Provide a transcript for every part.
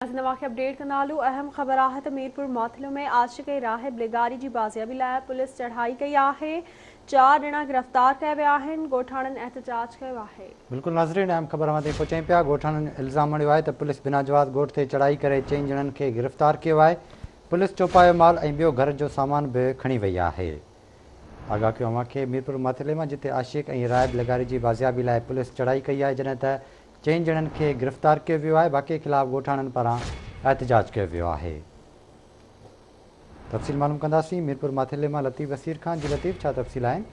नवाखे update कनालू अहम ख़बर आहे त मीरपुर मोहतलो में आशिक़ राहिब लिगारी जी बाज़ियाबी लाइ पुलिस चढ़ाई कई आहे। 4 ॼणा गिरफ़्तार कया विया आहिनि। ॻोठाणनि एहतजाज कयो आहे। बिल्कुलु नाज़रीन, अहम ख़बर ते पहुचाई पिया। ॻोठाणनि इल्ज़ाम हणियो आहे त पुलिस बिना जवाज़ ॻोठ ते चढ़ाई करे 4 ॼणनि खे गिरफ़्तार कयो आहे। पुलिस चौपायो माल ऐं ॿियो घर जो सामान बि खणी वई आहे। आगाह कयो अव्हांखे मीरपुर मोहतले में, जिते आशिक़ ऐं राहिब लिगारी जी बाज़ियाबी लाइ पुलिस चढ़ाई कई आहे, जॾहिं त 4 ॼणनि खे गिरफ़्तार कयो वियो आहे। बाक़ी ख़िलाफ़ ॻोठाणनि पारां एहतजाज कयो वियो आहे। तफ़सील मालूम कंदासीं मीरपुर मोहतले मां लतीफ़ वसीर खान। जी लतीफ़, छा तफ़सील आहिनि?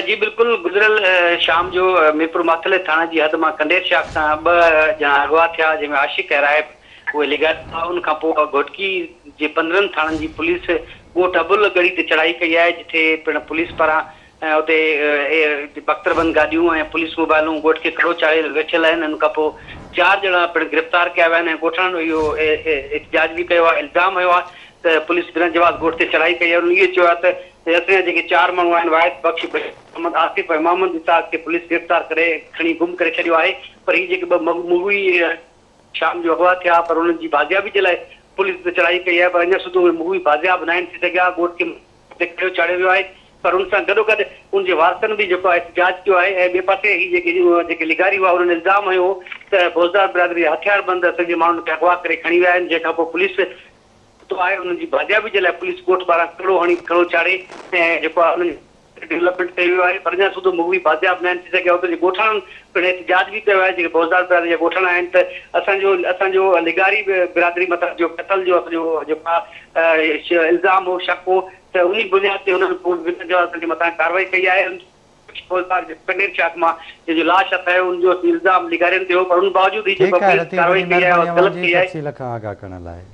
जी बिल्कुल, गुज़िरियल शाम जो मीरपुर मोहतले थाणे जी हद में कंडेर शाख सां 2 ॼणा अगवा थिया, जंहिंमें आशिक़ ऐं राहिब उहे लिगारी। उन खां पोइ घोटकी जे 15 थाणनि जी पुलिस ॻोठ अबुल गढ़ी ते चढ़ाई कई आहे, जिथे पिण पुलिस पारां उते बख़्तरबंद गाॾियूं ऐं पुलिस मोबाइलूं ॻोठ खे खड़ो चाढ़े वेठियल आहिनि। उन खां पोइ 4 ॼणा पिण गिरफ़्तार कया विया आहिनि ऐं ॻोठाणनि इहो एहतजाज बि कयो आहे। इल्ज़ाम हयो आहे त पुलिस बिना जवाज़ ॻोठ ते चढ़ाई कई आहे। इहो चयो आहे त असांजा जेके 4 माण्हू आहिनि, वाहिद बख्श, मोहम्मद आसिफ ऐं मोहम्मद इसाक़ खे पुलिस गिरफ़्तार करे खणी गुम करे छॾियो आहे। पर हीअ जेके 2 मुगवी शाम जो अगवा थिया, पर उन्हनि जी बाज़ियाबी जे लाइ पुलिस ते चढ़ाई कई आहे, पर अञा सुधो उहे मुगवी बाज़ियाब न आहिनि थी सघिया। ॻोठ खे खड़ो चाढ़ियो वियो आहे, पर उन सां गॾोगॾु उनजे वारसनि बि जेको आहे एहतजाज कयो आहे। ऐं ॿिए पासे ही जेके लिगारी हुआ, उन्हनि इल्ज़ाम हयो त फौजदार बिरादरी हथियारबंद सॼे माण्हुनि खे अगवा करे खणी विया आहिनि, जंहिंखां पोइ पुलिस तो आहे उन्हनि जी बाज़ियाबी जे लाइ पुलिस ॻोठ पारां खड़ो चाढ़े ऐं जेको आहे उन्हनि डेवलपमेंट कयो वियो आहे। पर अञा सुधो मुगवी बाज़ियाब न थी सघिया। उते जे ॻोठाणनि पिण एहतजाज बि कयो आहे, जेके फौजदार बिरादरी जा ॻोठाणा आहिनि, त असांजो लिगारी बिरादरी मथां जो क़तल जो जेको आहे इल्ज़ाम हो, शक हो, त उन बुनियाद ते हुननि मथां कार्रवाई कई आहे। फौजदार कंडेर शाख मां जो लाश आहे, उनजो इल्ज़ाम लिगारियुनि ते हो, पर उन बावजूद ही कार्रवाई कई आहे, गलत कई आहे। तफ़सील खां आगाह करण लाइ